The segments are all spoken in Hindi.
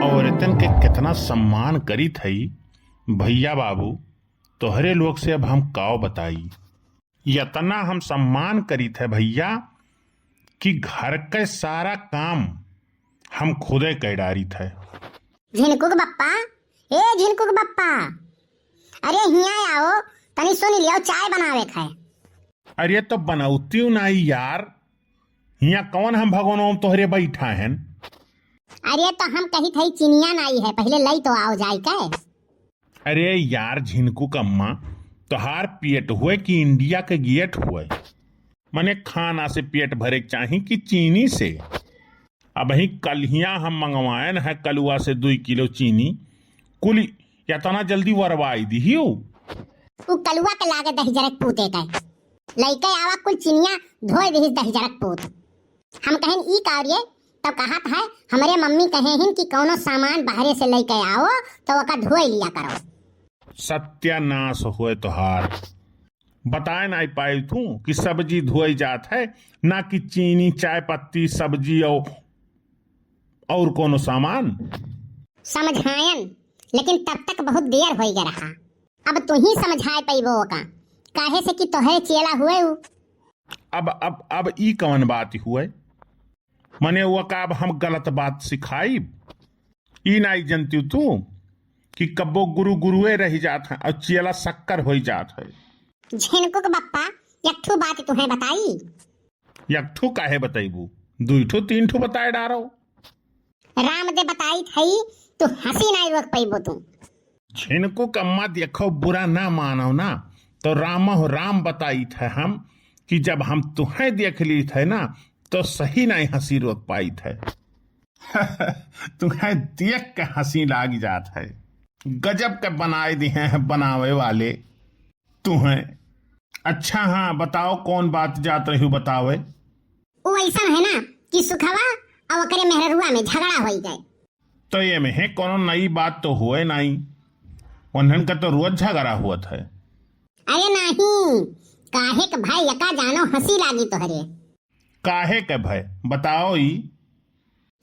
औरतन के कितना सम्मान करी थई भैया बाबू। तोहरे लोग से अब हम काव बताई। यतना हम सम्मान करी थे भैया कि घर के सारा काम हम खुदे कर डारी थे। झिनकुक बप्पा, ए झिनकुक बप्पा, अरे हिया आओ, तनी सुन लियो, चाय बनावे है। अरे तो बनौती नहीं यार, हिया कौन हम भगवान तोहरे बैठा हैं। अरे तो हम कही थई चिनिया नाई है, पहले लई तो आओ जाए के। अरे यार झिनकुक अम्मा, तोहार पेट हुए कि इंडिया के गेट हुए? मने खाना से पेट भरे चाही कि चीनी से? अब ही कलिया हम मंगवाए न है कलुआ से 2 किलो चीनी, कुल इतना जल्दी वरवाई दी हो। उ कलुआ के लागे दही जरक पूते के लइके आवा, कुल चिनिया धोए दही दही जरक पूत। हम कहें ई कार्य तब कहत है, हमारे मम्मी कहे हिन कि कौनो सामान बाहरे से लेके आओ तो ओका धोए लिया करो। सत्यानाश हुए तोहार। बताए नहीं पाई तू कि सब्जी धोई जात है, ना कि चीनी चाय पत्ती सब्जी और कोनो सामान। समझायन, लेकिन तब तक बहुत देर हो गया रहा। अब तू ही समझाए पैबो का, काहे से कि तोहे चेला हुए उ। अब ई कौन बात हुए? मने वो का अब हम गलत बात सिखाई? ई नहीं जनती तू कि कब्बो गुरु गुरुए रह जात है और चेला शक्कर हो जात है। झिनकुक बप्पा, एकठू बात तुम्हें बताई। एकठू काहे बताइबू? 2 ठू 3 ठू बताए डारो। राम दे बताई थई, तू हंसी नहीं रोक पैबो तू। झिनकुक अम्मा देखो, बुरा ना मानो ना, तो राम बताई थे हम कि जब हम तुम्हें देख ली थे ना तो सही नहीं हंसी रोक पाई थे। तुम्हें देख के हंसी लाग जात है। गजब के बनाए दिए हैं बनावे वाले तुम्हें। अच्छा हाँ बताओ, कौन बात जात रही बतावे। वो ऐसा है ना कि सुखवा और ओकरे मेहरुआ में झगड़ा हो गए। तो ये में है कोनो नई बात तो हुए नहीं, उन्हन का तो रोज झगड़ा हुआ था। अरे नहीं, काहे के भाई यका जानो हंसी लागी तोहरे। काहे के भाई बताओ। ई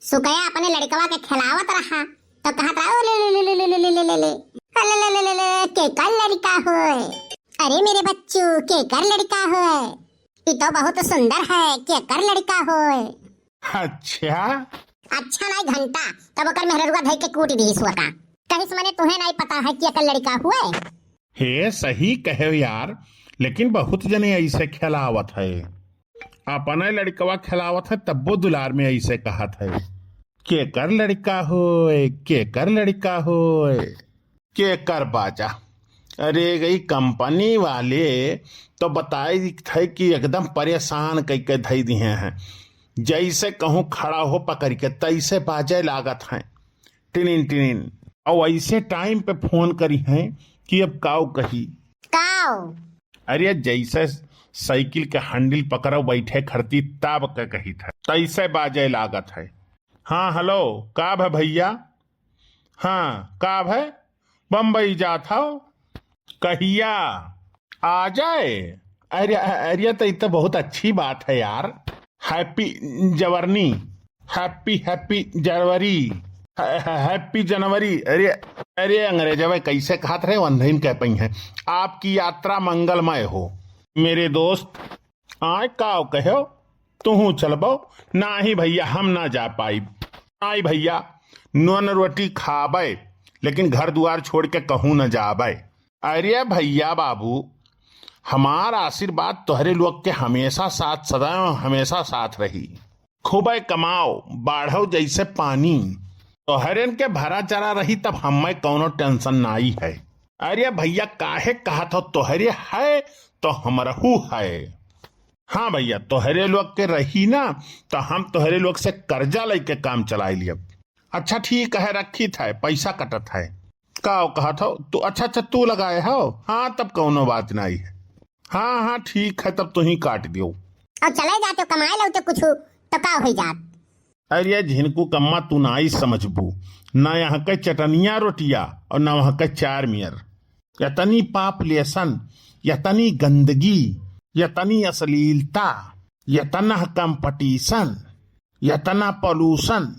सुकया अपने लड़कवा के खिलावत रहा तो कहत रहा, ले ले ले ले ले ले ले ले ले ले ले ले के कर लड़का होए। अरे मेरे बच्चू, के कर लड़का होए, ये तो बहुत सुंदर है, के कर लड़का होए। अच्छा नहीं घंटा, तब ओकर मेहरुआ धई के कूट दी सुआ का। कहिस मने तुम्हें नहीं पता है कि कर लड़का हुए। हे सही कहे यार, लेकिन बहुत जने ऐसे खिलावत है। अपने लड़कवा खिलावत है तब्बो दुलार में ऐसे कहत है, के कर लड़का होए, के कर लड़का होए, के कर बाजा। अरे गई कंपनी वाले तो बताई थे कि एकदम परेशान कई के धई दिए हैं। जैसे कहूँ खड़ा हो पकड़ के तैसे बाजे लागत हैं, टिनिन टिनिन। और ऐसे टाइम पे फोन करी हैं कि अब काव कही काव। अरे जैसे साइकिल के हैंडल पकड़ो बैठे खड़ती ताब के कही था, तैसे बाजे लागत है। हाँ हेलो, काब है भैया? हाँ काब है, बम्बई जात हो, कहिया आ जाए? अरे अरे तो बहुत अच्छी बात है यार। हैप्पी जवर्नी, हैप्पी जनवरी, हैप्पी जनवरी। अरे अरे अंग्रेजवा कैसे खात रहे वंधन कह पई हैं। आपकी यात्रा मंगलमय हो मेरे दोस्त। आय काव कहो, तू चलबो? ना ही भैया, हम ना जा पाई। आई भैया, नून रोटी खाबे लेकिन घर द्वार छोड़ के कहूँ न जाबे। अरे भैया बाबू, हमारा आशीर्वाद तोहरे लोग के हमेशा साथ, सदा हमेशा साथ रही। खूबे कमाओ, बाढ़ो जैसे पानी, तोहरेन के भरा चरा रही, तब हमें कोनो टेंशन नहीं है। अरे भैया काहे कहा था, तोहरे है तो हमरहू है। हाँ भैया, तोहरे लोग के रही ना तो हम तोहरे लोग से कर्जा लेके काम चला लिया। अच्छा ठीक है, रखी था, पैसा कटत है। कहा था तू? अच्छा तू लगाए हो? हाँ तब कोनो बात नहीं है। हाँ ठीक है, तब तू ही काट दियो। और चले जाते कमाए लो तो कुछ तो का हो जात। अरे झिनकू कम्मा, तू ना ही समझबू ना यहाँ के चटनिया रोटिया और ना वहाँ के चार मियर। यतनी पॉपुलेशन, यतनी गंदगी, यतनी अश्लीलता, यतना कंपटीशन, यतना पॉल्यूशन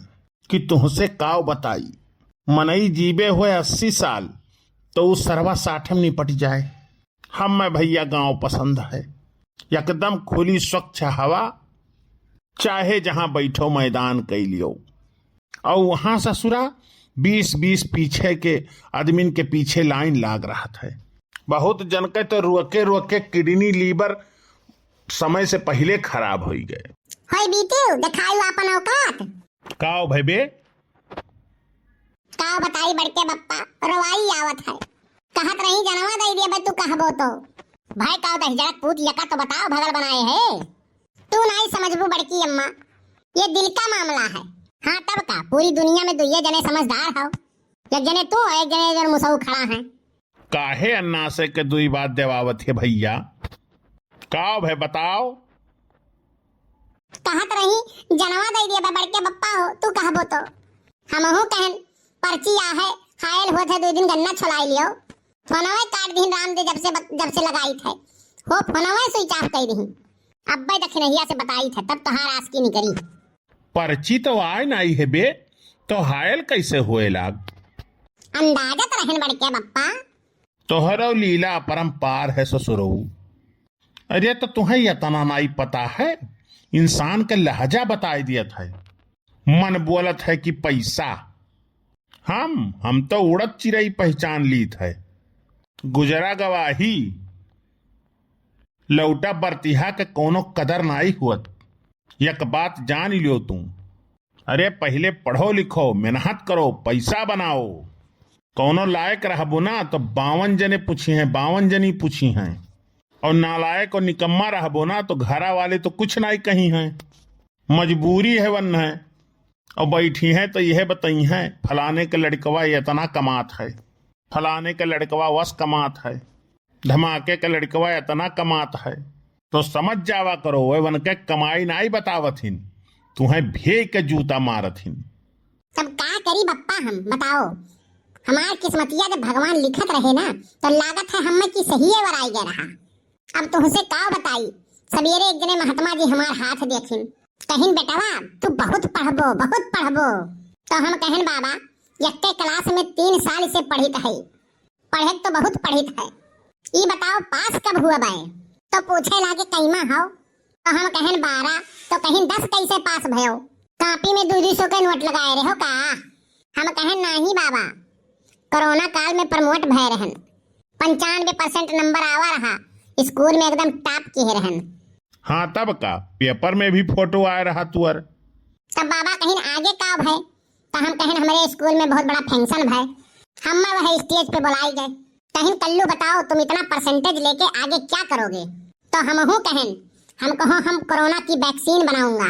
कि तुहसे काव बताई। मनई जीबे हुए 80 साल तो उस सरवा 60 में निपट जाए। हमें भैया गांव पसंद है, एकदम खुली स्वच्छ हवा, चाहे जहां बैठो मैदान कैलियो। और वहां ससुरा 20-20 पीछे के आदमीन के पीछे लाइन लाग रहा था। बहुत जन के तो रुके रुके किडनी लीवर समय से पहले खराब हो गए। होय बीतू दिखाई अपन औकात। काओ भाई बे? का बताई बड़के बप्पा, रवाई आवत है। कहत रही जनवा दे दिया बे, तू कहबो तो भाई का दस जरा पूत यका तो बताओ भगल बनाए है। तू नहीं समझबू बड़की अम्मा, ये दिल का मामला है। हाँ तब का पूरी दुनिया में दुइये जने समझदार हो, एक जने तू और एक जने इधर मुसऊ खड़ा है। काहे अन्ना से के दुई बात देवावत है भैया? काओ भाई बताओ। कहत रही जनवा दे दिया बे बड़के बप्पा हो, तू कहबो तो हमहू कहन पर्ची आहे खायल होत है। 2 दिन गन्ना छुलाई लियो, फोनवे काट दिन राम दे जब से लगाई थे हो, फोनवे स्विच ऑफ कर दी। अब्बे दखिनहिया से बताई थे तब तोहार आस की निकरी। पर्ची तो आए नहीं है बे, तो हायल कैसे हुए लाग? अंदाजत रहन बड़के बप्पा। तोहरो लीला अपरंपार है ससुरो। अरे तो तुम्हें यतना नहीं पता है, इंसान के लहजा बताई दिया था। मन बोलत है कि पैसा, हम तो उड़द चिड़ई पहचान ली थे। गुजरा गवाही लौटा बरतिहा के कोनो कदर नहीं हुआ। एक बात जान लियो तुम, अरे पहले पढ़ो लिखो, मेहनत करो, पैसा बनाओ। कोनो लायक रहबो ना तो 52 जने पूछी हैं, 52 जनी पूछी हैं। और नालायक और निकम्मा रहबो ना तो घरा वाले तो कुछ नहीं कही हैं। मजबूरी है वन है, और बैठी हैं तो यह बताई हैं फलाने के लड़कवा इतना कमात है, फलाने के लड़कवा वस कमात है, धमाके के लड़कवा इतना कमात है। तो समझ जावा करो, वे वन के कमाई नहीं बतावत हिन, तुम्हें भे के जूता मारत हिन। तब का करी बप्पा हम बताओ? हमार किस्मतिया जब भगवान लिखत रहे ना तो लागत है हमें की सही वराई गए रहा। अब तुमसे का बताई, सवेरे एक जने महात्मा जी हमार हाथ देखिन, कहिन बेटवा तू बहुत पढ़बो। तो हम कहन बाबा यक्के क्लास में 3 साल से पढ़ित है, पढ़े तो बहुत पढ़ित है, ये बताओ पास कब हुआ बाए? तो पूछे लागे कैमा हो? तो हम कहन 12, तो कहिन 10 कैसे पास भयो? कापी में 200 के नोट लगाए रहे हो का? हम कहन नहीं बाबा, कोरोना काल में प्रमोट भय रहन, 95% नंबर आवा रहा, स्कूल में एकदम टॉप किए रहन। हाँ तब का पेपर में भी फोटो आ रहा तुअर। तब बाबा कहिन आगे का भय? तो हम कहन हमारे स्कूल में बहुत बड़ा फंक्शन भय, हम वह स्टेज पे बुलाई गए। कहिन कल्लू बताओ तुम इतना परसेंटेज लेके आगे क्या करोगे? तो हमहू कहन हम कहो हम कोरोना की वैक्सीन बनाऊंगा।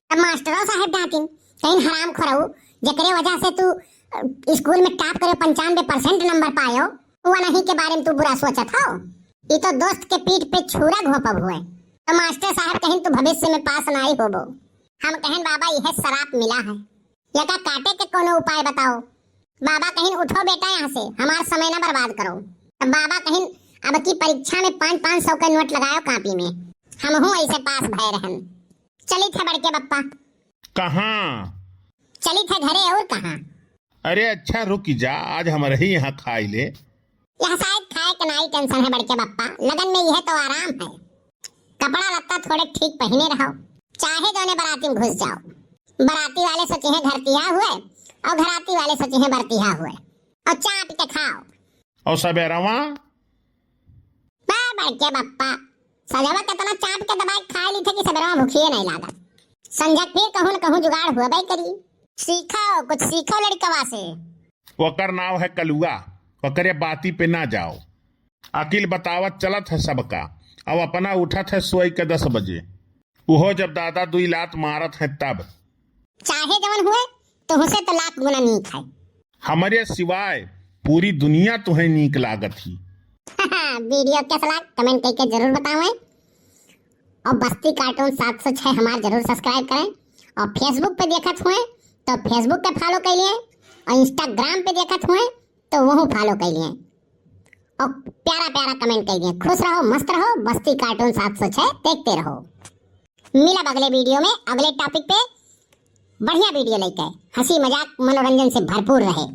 तब मास्टरों साहब डांटिन, कहिन हराम खोरऊ, जकरे वजह से तू स्कूल में टॉप करे 95% नंबर पायो, वो नहीं के बारे में तू बुरा सोचत हो? ये तो दोस्त के पीठ पे छुरा घोपब हुए। तो मास्टर साहब कहिन तू भविष्य में पास नहीं होबो। हम कहन बाबा यह शराप मिला है, यका काटे के कोनो उपाय बताओ। बाबा कहिन उठो बेटा यहाँ से, हमारा समय न बर्बाद करो। तब बाबा कहिन अब की परीक्षा में 500 के नोट लगाओ कापी में, हम हूँ ऐसे पास भय रहन। चली थे बड़के बप्पा। कहाँ चली थे घरे, और कहाँ? अरे अच्छा रुक जा, आज हमारे ही यहाँ खाई ले। यह शायद खाए का नहीं टेंशन है बड़के बप्पा, लगन में यह तो आराम है। कपड़ा लत्ता थोड़े ठीक पहने रहो, चाहे जोने बाराती में घुस जाओ। बाराती वाले सोचे हैं घरतिया हुए और घराती वाले सोचे हैं बरतिया हुए, और चाट के खाओ। और सबेरवा बड़के बप्पा सजवा कितना चाट के दबाई खा ली थे कि सबेरवा भूखिए नहीं लागत। संजक फिर कहूं न कहूं जुगाड़ हुआ भाई करी। सीखो कुछ सीखो लड़कवा से। वकर नाव है कलुआ, वकरे बाती पे ना जाओ। अकिल बतावत चलत है सबका, अब अपना उठत है सोई के 10 बजे, उहो जब दादा 2 लात मारत है तब। चाहे जवन हुए तो हुसे तो लाख गुना नीक है। हमारे सिवाय पूरी दुनिया तुम्हें नीक लागत ही। वीडियो कैसा लगा कमेंट करके जरूर बतावें, और बस्ती कार्टून 706 हमारे जरूर सब्सक्राइब करें। और फेसबुक पे देखत हुए तो फेसबुक पे फॉलो कर लिए, और इंस्टाग्राम पे देखत हुए तो वह फॉलो कर लिए, और प्यारा प्यारा कमेंट कर दिए। खुश रहो, मस्त रहो, बस्ती कार्टून 706 देखते रहो। मिला अगले वीडियो में अगले टॉपिक पे, बढ़िया वीडियो लेकर, हंसी मजाक मनोरंजन से भरपूर रहे।